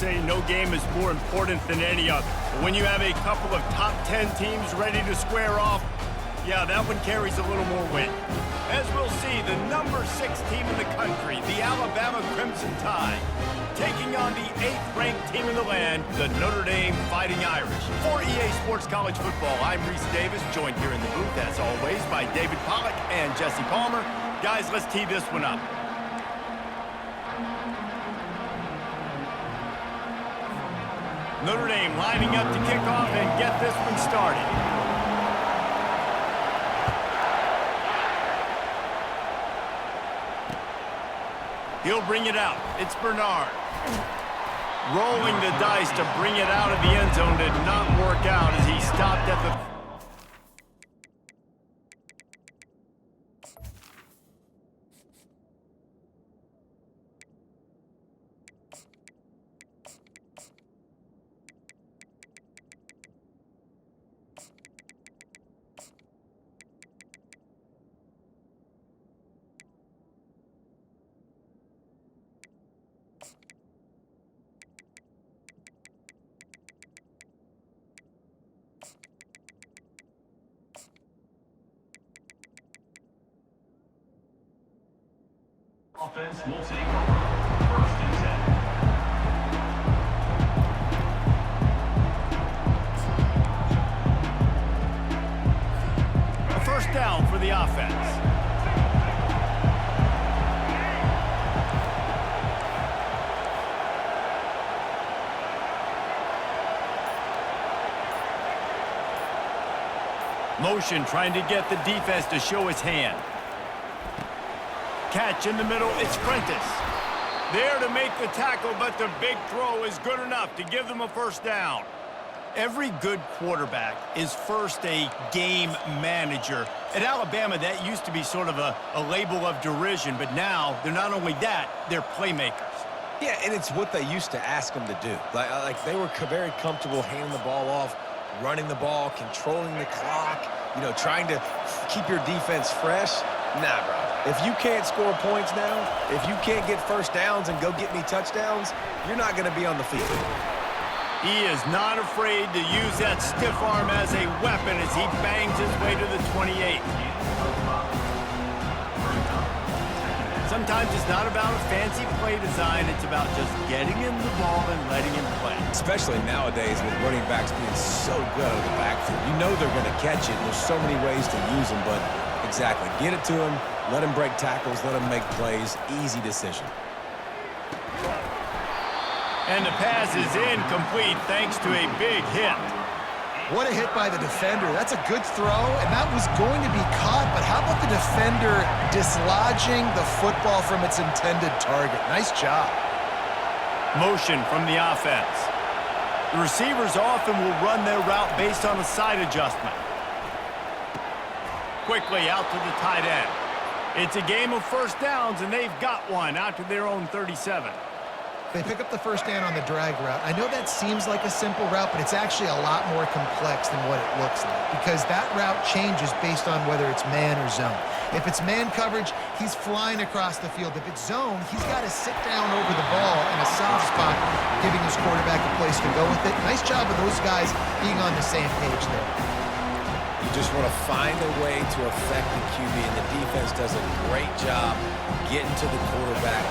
say no game is more important than any other. But when you have a couple of top 10 teams ready to square off, yeah, that one carries a little more weight. As we'll see, the number 6 team in the country, the Alabama Crimson Tide, taking on the 8th-ranked team in the land, the Notre Dame Fighting Irish. For EA Sports College Football, I'm Reese Davis, joined here in the booth, as always, by David Pollack and Jesse Palmer. Guys, let's tee this one up. Notre Dame lining up to kick off and get this one started. He'll bring it out. It's Bernard. Rolling the dice to bring it out of the end zone did not work out as he stopped at the... Offense will take over. First and 10. A first down for the offense. Motion trying to get the defense to show his hand. Catch in the middle, it's Prentice. There to make the tackle, but the big throw is good enough to give them a first down. Every good quarterback is first a game manager. At Alabama, that used to be sort of a label of derision, but now they're not only that, they're playmakers. Yeah, and it's what they used to ask them to do. Like they were very comfortable handing the ball off, running the ball, controlling the clock, trying to keep your defense fresh. Nah, bro. If you can't score points now, if you can't get first downs and go get me touchdowns, you're not going to be on the field. He is not afraid to use that stiff arm as a weapon as he bangs his way to the 28. Sometimes it's not about a fancy play design, it's about just getting him the ball and letting him play. Especially nowadays with running backs being so good out of the backfield. You know they're going to catch it. There's so many ways to use them, but exactly. Get it to him, let him break tackles, let him make plays. Easy decision. And the pass is incomplete thanks to a big hit. What a hit by the defender. That's a good throw, and that was going to be caught, but how about the defender dislodging the football from its intended target? Nice job. Motion from the offense. The receivers often will run their route based on a side adjustment. Quickly out to the tight end. It's a game of first downs, and they've got one out to their own 37. They pick up the first down on the drag route. I know that seems like a simple route, but it's actually a lot more complex than what it looks like because that route changes based on whether it's man or zone. If it's man coverage, he's flying across the field. If it's zone, he's got to sit down over the ball in a soft spot, giving his quarterback a place to go with it. Nice job of those guys being on the same page there. You just want to find a way to affect the QB, and the defense does a great job getting to the quarterback,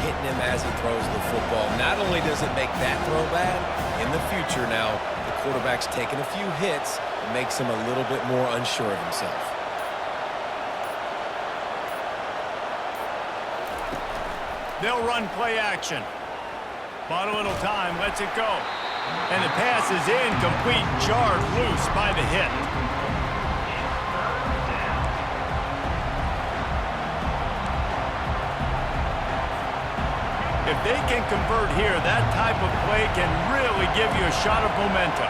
hitting him as he throws the football. Not only does it make that throw bad, in the future now, the quarterback's taking a few hits and makes him a little bit more unsure of himself. They'll run play action. Bought a little time, lets it go. And the pass is incomplete, jarred loose by the hit. If they can convert here, that type of play can really give you a shot of momentum.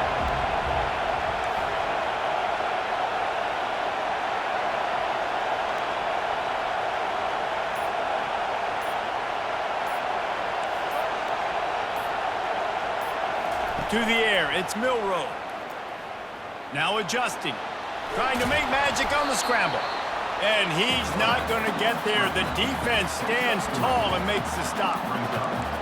To the air, it's Milroe. Now adjusting, trying to make magic on the scramble. And he's not going to get there. The defense stands tall and makes the stop.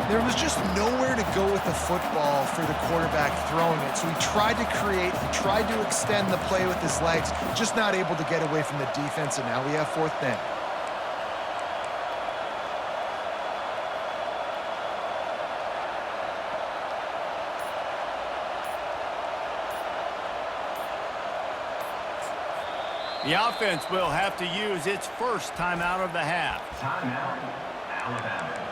There was just nowhere to go with the football for the quarterback throwing it. So he tried to create, he tried to extend the play with his legs, just not able to get away from the defense, and now we have 4th down. The offense will have to use its first timeout of the half. Timeout, Alabama.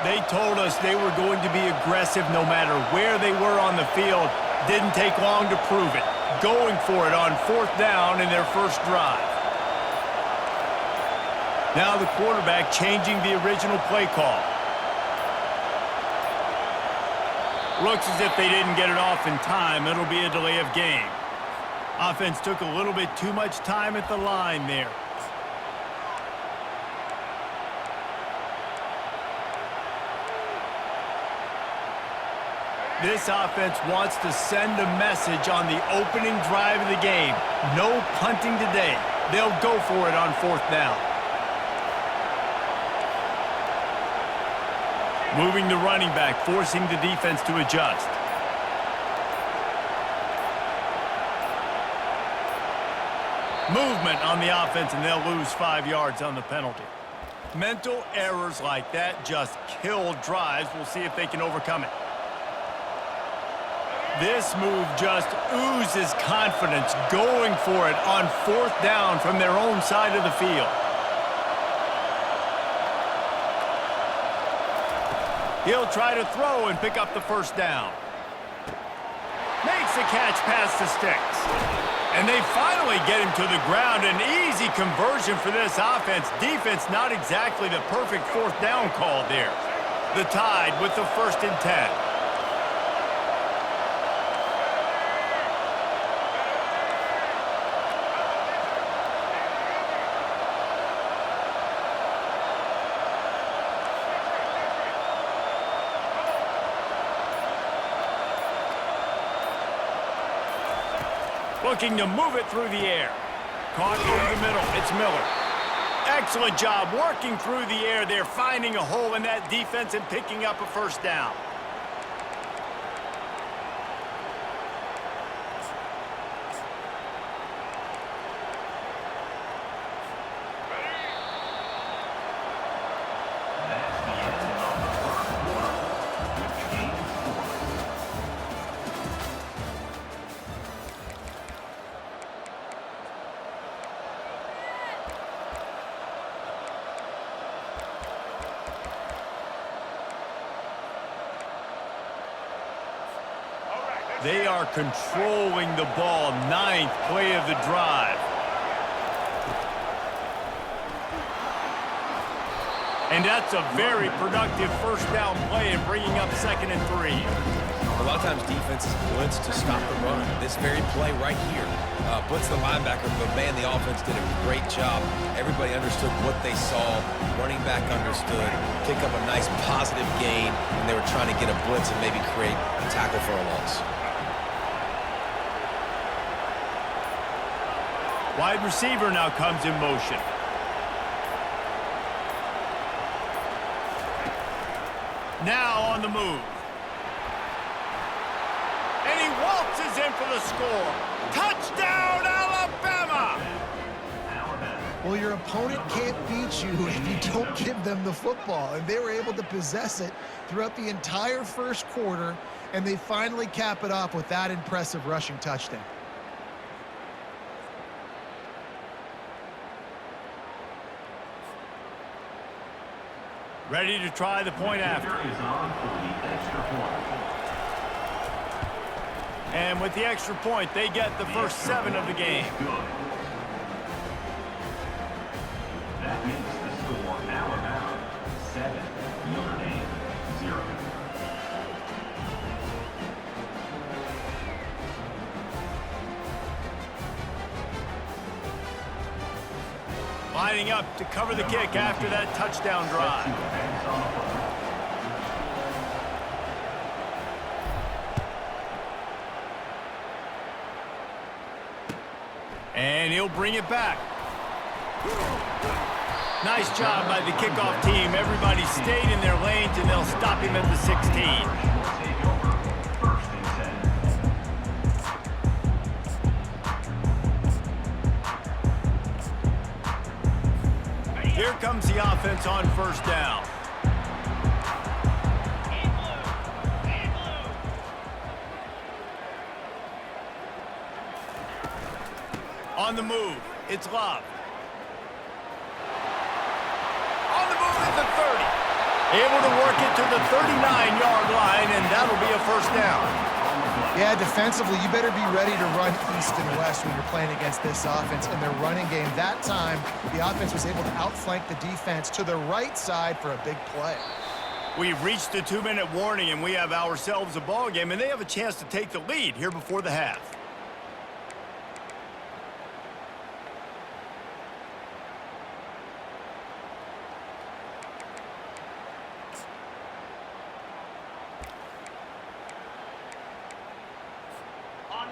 They told us they were going to be aggressive no matter where they were on the field. Didn't take long to prove it. Going for it on 4th down in their first drive. Now the quarterback changing the original play call. Looks as if they didn't get it off in time. It'll be a delay of game. Offense took a little bit too much time at the line there. This offense wants to send a message on the opening drive of the game. No punting today. They'll go for it on 4th down. Moving the running back, forcing the defense to adjust. Movement on the offense, and they'll lose 5 yards on the penalty. Mental errors like that just kill drives. We'll see if they can overcome it. This move just oozes confidence, going for it on 4th down from their own side of the field. He'll try to throw and pick up the 1st down. Makes the catch past the sticks. And they finally get him to the ground. An easy conversion for this offense. Defense not exactly the perfect 4th down call there. The Tide with the 1st and 10. Looking to move it through the air. Caught over the middle. It's Miller. Excellent job working through the air. They're finding a hole in that defense and picking up a 1st down. That's the end of the first quarter, which game score. They are controlling the ball. 9th play of the drive. And that's a very productive 1st down play and bringing up 2nd and 3. A lot of times defenses blitz to stop the run. This very play right here, blitz the linebacker, but man, the offense did a great job. Everybody understood what they saw. Running back understood. Pick up a nice positive gain, and they were trying to get a blitz and maybe create a tackle for a loss. Wide receiver now comes in motion. Now on the move. And he waltzes in for the score. Touchdown, Alabama! Well, your opponent can't beat you if you don't give them the football. And they were able to possess it throughout the entire 1st quarter, and they finally cap it off with that impressive rushing touchdown. Ready to try the point after. Is on for the extra point. And with the extra point, they get the first 7 of the game. Good. That makes the score Alabama 7, Notre Dame 0. Lining up to cover the kick after that touchdown drive. And he'll bring it back. Nice job by the kickoff team. Everybody stayed in their lanes, and they'll stop him at the 16. Here comes the offense on first down. On the move, it's Love. On the move at the 30. Able to work it to the 39-yard line, and that'll be a first down. Yeah, defensively, you better be ready to run east and west when you're playing against this offense. In their running game, that time, the offense was able to outflank the defense to the right side for a big play. We've reached the 2-minute warning, and we have ourselves a ball game, and they have a chance to take the lead here before the half.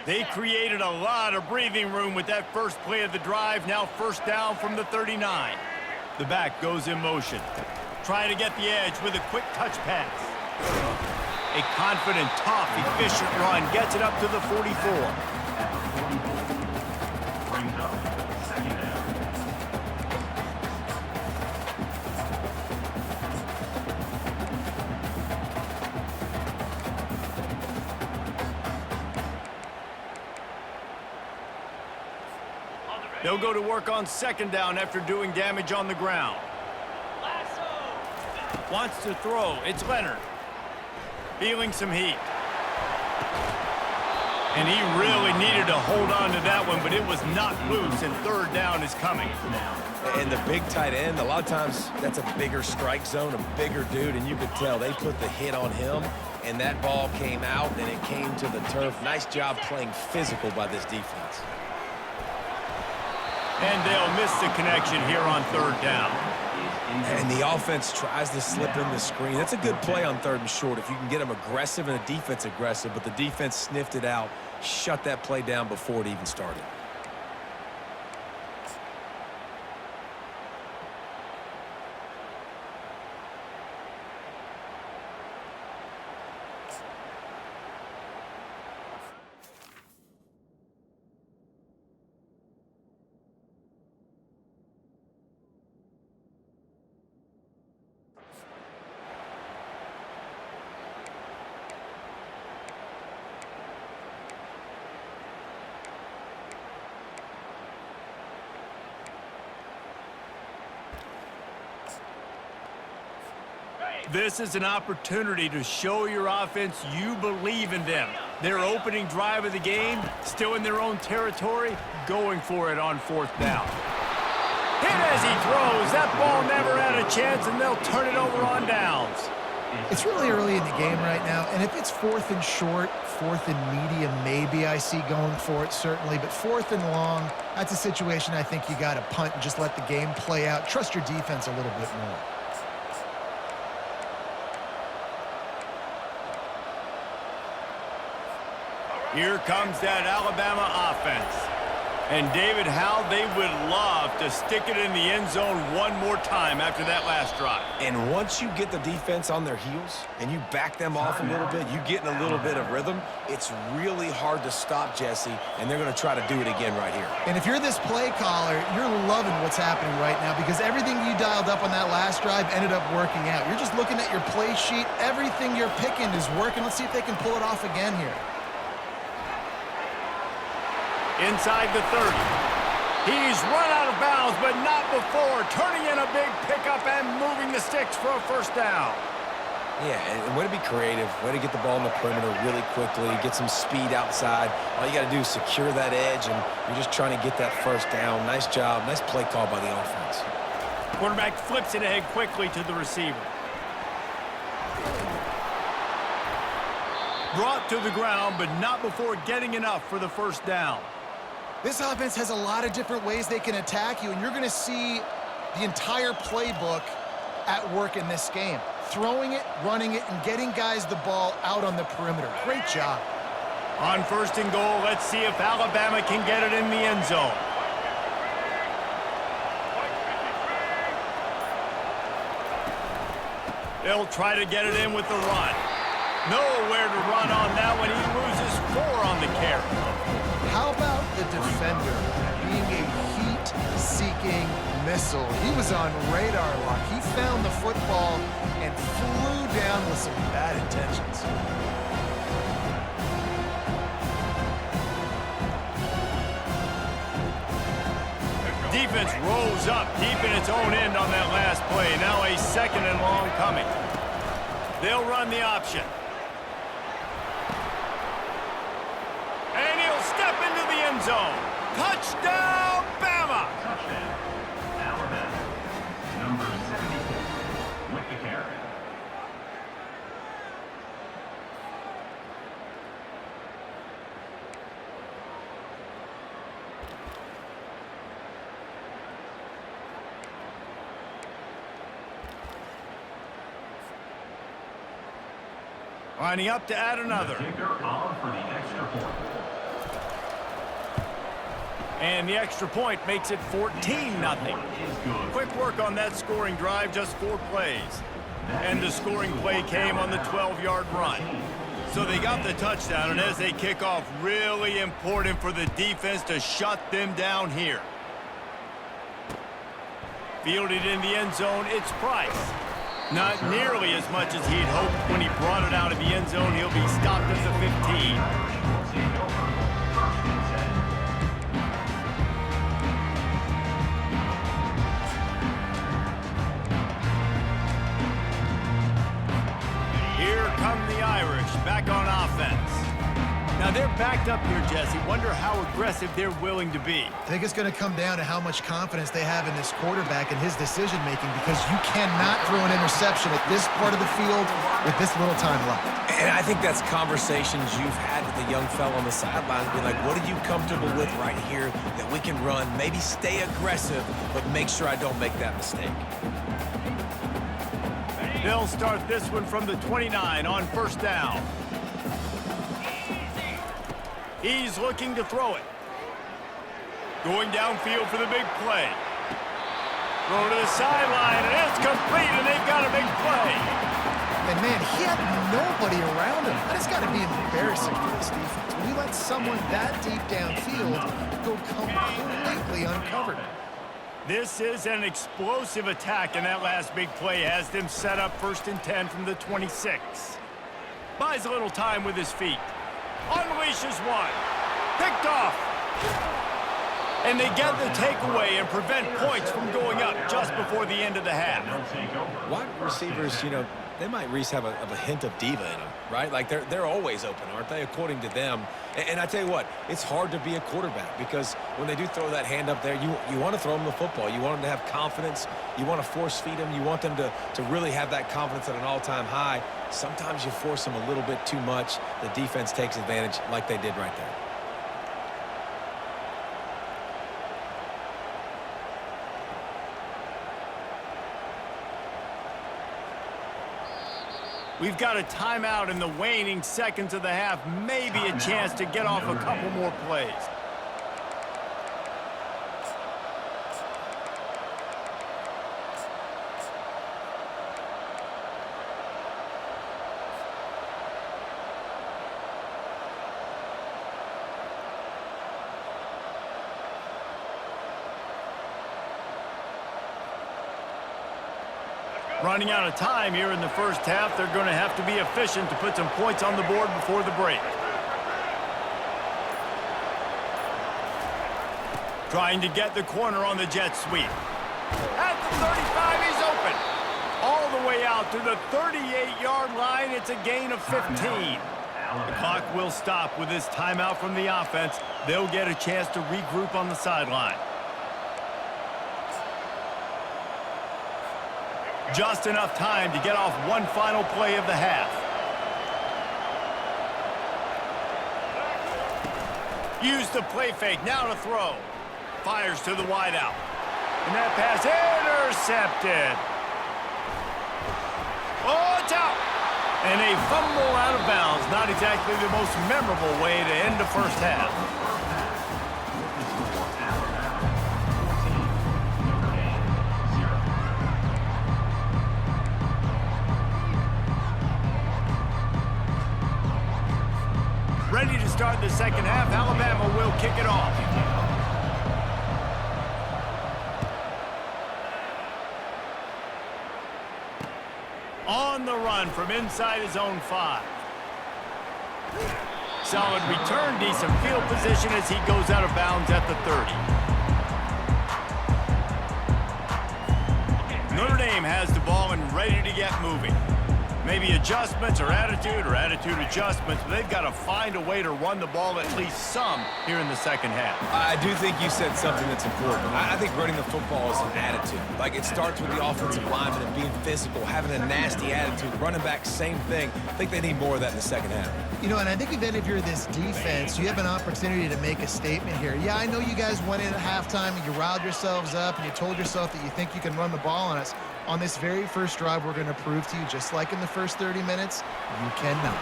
They created a lot of breathing room with that first play of the drive. Now first down from the 39. The back goes in motion. Trying to get the edge with a quick touch pass. A confident, tough, efficient run gets it up to the 44. Brings up second down. They'll go to work on second down after doing damage on the ground. Wants to throw. It's Leonard. Feeling some heat. And he really needed to hold on to that one, but it was not loose, and third down is coming. And the big tight end, a lot of times that's a bigger strike zone, a bigger dude, and you could tell they put the hit on him, and that ball came out, and it came to the turf. Nice job playing physical by this defense. And they'll miss the connection here on third down. And the offense tries to slip in the screen. That's a good play on third and short if you can get them aggressive and a defense aggressive, but the defense sniffed it out, shut that play down before it even started. This is an opportunity to show your offense you believe in them. Their opening drive of the game, still in their own territory, going for it on fourth down. Hit as he throws. That ball never had a chance, and they'll turn it over on downs. It's really early in the game right now, and if it's fourth and short, fourth and medium, maybe I see going for it, certainly. But fourth and long, that's a situation I think you got to punt and just let the game play out. Trust your defense a little bit more. Here comes that Alabama offense. And David, how they would love to stick it in the end zone one more time after that last drive. And once you get the defense on their heels and you back them off a little bit, you get in a little bit of rhythm, it's really hard to stop Jesse, and they're going to try to do it again right here. And if you're this play caller, you're loving what's happening right now because everything you dialed up on that last drive ended up working out. You're just looking at your play sheet. Everything you're picking is working. Let's see if they can pull it off again here. Inside the 30. He's run out of bounds, but not before. Turning in a big pickup and moving the sticks for a first down. Yeah, and way to be creative, way to get the ball in the perimeter really quickly, get some speed outside. All you got to do is secure that edge, and you're just trying to get that first down. Nice job, nice play call by the offense. Quarterback flips it ahead quickly to the receiver. Brought to the ground, but not before getting enough for the first down. This offense has a lot of different ways they can attack you, and you're going to see the entire playbook at work in this game. Throwing it, running it, and getting guys the ball out on the perimeter. Great job. On first and goal, let's see if Alabama can get it in the end zone. They'll try to get it in with the run. Nowhere to run on that one. He loses 4 on the carry. How about the defender being a heat-seeking missile? He was on radar lock. He found the football and flew down with some bad intentions. Defense rolls up deep in its own end on that last play. Now a 2nd and long coming. They'll run the option. And he'll step into the end zone. Touchdown, Bama! Touchdown, Alabama. Number 74 with the carry. Lining up to add another. The kicker on for the extra point. And the extra point makes it 14-0. Is good. Quick work on that scoring drive, just 4 plays. And the scoring play came on the 12-yard run. So they got the touchdown, and as they kick off, really important for the defense to shut them down here. Fielded in the end zone, it's Price. Not nearly as much as he'd hoped when he brought it out of the end zone. He'll be stopped at the 15. Take over. First and 10. Here come the Irish, back on offense. Now they're backed up here, Jesse. Wonder how aggressive they're willing to be. I think it's going to come down to how much confidence they have in this quarterback and his decision-making, because you cannot throw an interception at this part of the field with this little time left. And I think that's conversations you've had with the young fella on the sideline. Be like, what are you comfortable with right here that we can run? Maybe stay aggressive, but make sure I don't make that mistake. They'll start this one from the 29 on 1st down. He's looking to throw it. Going downfield for the big play. Throw to the sideline, and it's complete, and they've got a big play. And, man, he had nobody around him. That has got to be embarrassing for this defense. When you let someone that deep downfield go completely uncovered. This is an explosive attack, and that last big play has them set up 1st and 10 from the 26. Buys a little time with his feet. Unleashes one. Picked off. And they get the takeaway and prevent points from going up just before the end of the half. Wide receivers, you know, they might at least have a hint of diva in them, right? Like they're always open, aren't they, according to them? And I tell you what, it's hard to be a quarterback because when they do throw that hand up there, you want to throw them the football. You want them to have confidence. You want to force feed them. You want them to really have that confidence at an all-time high. Sometimes you force them a little bit too much. The defense takes advantage like they did right there. We've got a timeout in the waning seconds of the half. Maybe a chance to get off a couple more plays. Running out of time here in the first half. They're going to have to be efficient to put some points on the board before the break. Trying to get the corner on the jet sweep. At the 35, he's open. All the way out to the 38-yard line. It's a gain of 15. The clock will stop with this timeout from the offense. They'll get a chance to regroup on the sideline. Just enough time to get off one final play of the half. Use the play fake, now to throw. Fires to the wideout. And that pass intercepted. Oh, it's out. And a fumble out of bounds. Not exactly the most memorable way to end the first half. start the second half. Alabama will kick it off. On the run from inside his own 5. Solid return, decent field position as he goes out of bounds at the 30. Notre Dame has the ball and ready to get moving. Maybe adjustments or attitude adjustments, but they've got to find a way to run the ball at least some here in the second half. I do think you said something that's important. I think running the football is an attitude. Like, it starts with the offensive lineman and being physical, having a nasty attitude. Running back, same thing. I think they need more of that in the second half. You know, and I think even if you're this defense, you have an opportunity to make a statement here. Yeah, I know you guys went in at halftime and you riled yourselves up and you told yourself that you think you can run the ball on us. On this very first drive, we're going to prove to you, just like in the first 30 minutes, you cannot.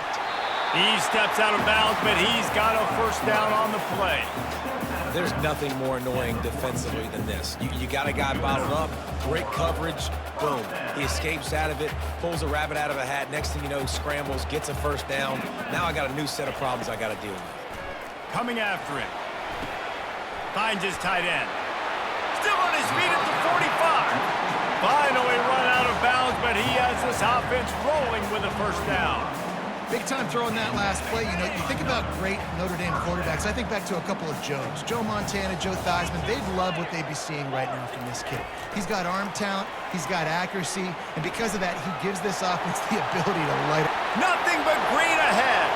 He steps out of bounds, but he's got a first down on the play. There's nothing more annoying defensively than this. You got a guy bottled up, great coverage, boom. He escapes out of it, pulls a rabbit out of a hat. Next thing you know, scrambles, gets a first down. Now I got a new set of problems I got to deal with. Coming after him. Finds his tight end. Still on his feet at the 45. Finally run out of bounds, but he has this offense rolling with a first down. Big time throwing that last play. You know, you think about great Notre Dame quarterbacks. I think back to a couple of Joes. Joe Montana, Joe Theismann. They'd love what they'd be seeing right now from this kid. He's got arm talent. He's got accuracy. And because of that, he gives this offense the ability to light it. Nothing but green ahead.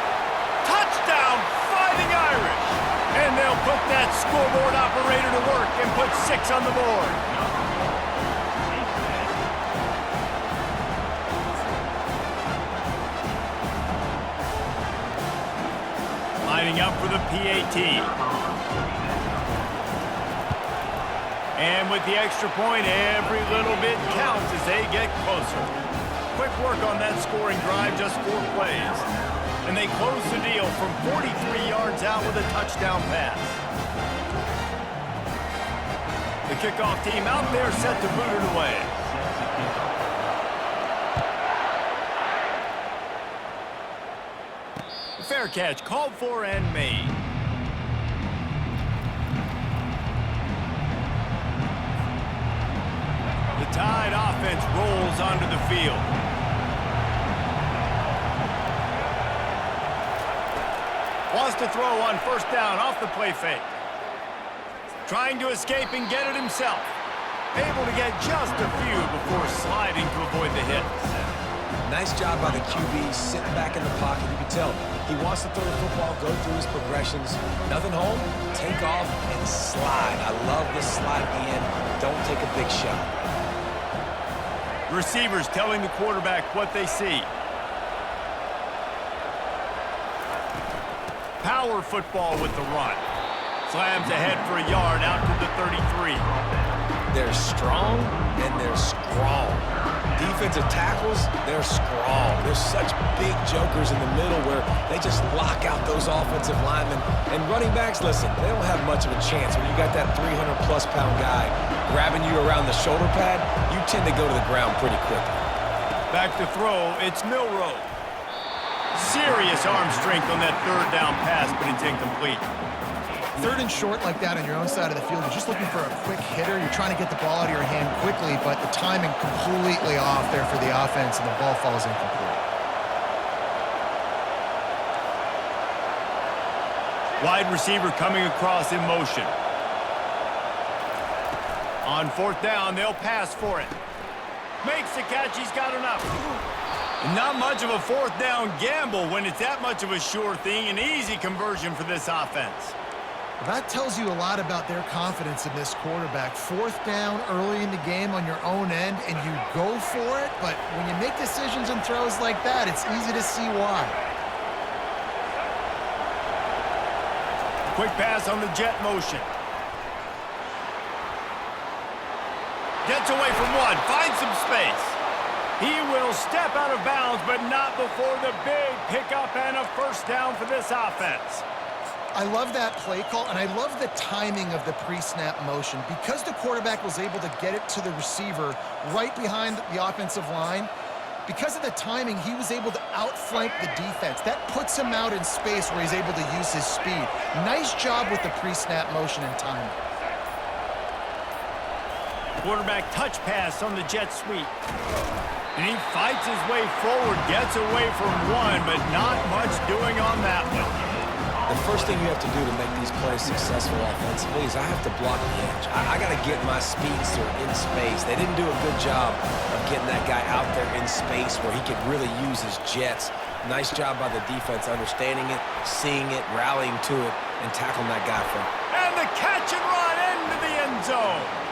Touchdown, Fighting Irish. And they'll put that scoreboard operator to work and put 6 on the board. Lining up for the PAT. And with the extra point, every little bit counts as they get closer. Quick work on that scoring drive, just 4 plays. And they close the deal from 43 yards out with a touchdown pass. The kickoff team out there set to boot it away. Fair catch, called for and made. The Tide offense rolls onto the field. Wants to throw on first down off the play fake. Trying to escape and get it himself. Able to get just a few before sliding to avoid the hit. Nice job by the QB, sitting back in the pocket. You can tell he wants to throw the football, go through his progressions. Nothing home, take off, and slide. I love this slide at the end. Don't take a big shot. Receivers telling the quarterback what they see. Power football with the run. Slams ahead for a yard out to the 33. They're strong and they're strong. Defensive tackles, they're strong. There's such big jokers in the middle where they just lock out those offensive linemen. And running backs, listen, they don't have much of a chance. When you got that 300-plus pound guy grabbing you around the shoulder pad, you tend to go to the ground pretty quickly. Back to throw, it's Milroe. Serious arm strength on that third down pass, but it's incomplete. Third and short like that on your own side of the field, you're just looking for a quick hitter. You're trying to get the ball out of your hand quickly, but the timing completely off there for the offense, and the ball falls incomplete. Wide receiver coming across in motion. On fourth down, they'll pass for it. Makes the catch, he's got enough. Not much of a fourth down gamble when it's that much of a sure thing, an easy conversion for this offense. That tells you a lot about their confidence in this quarterback. Fourth down early in the game on your own end, and you go for it, but when you make decisions and throws like that, it's easy to see why. Quick pass on the jet motion. Gets away from one, finds some space. He will step out of bounds, but not before the big pickup and a first down for this offense. I love that play call, and I love the timing of the pre-snap motion. Because the quarterback was able to get it to the receiver right behind the offensive line, Because of the timing, he was able to outflank the defense. That puts him out in space where he's able to use his speed. Nice job with the pre-snap motion and timing. Quarterback touch pass on the jet sweep. And he fights his way forward, gets away from one, but not much doing on that one. The first thing you have to do to make these plays successful offensively is I have to block the edge. I got to get my speedster in space. They didn't do a good job of getting that guy out there in space where he could really use his jets. Nice job by the defense understanding it, seeing it, rallying to it, and tackling that guy for it. And the catch and run into the end zone.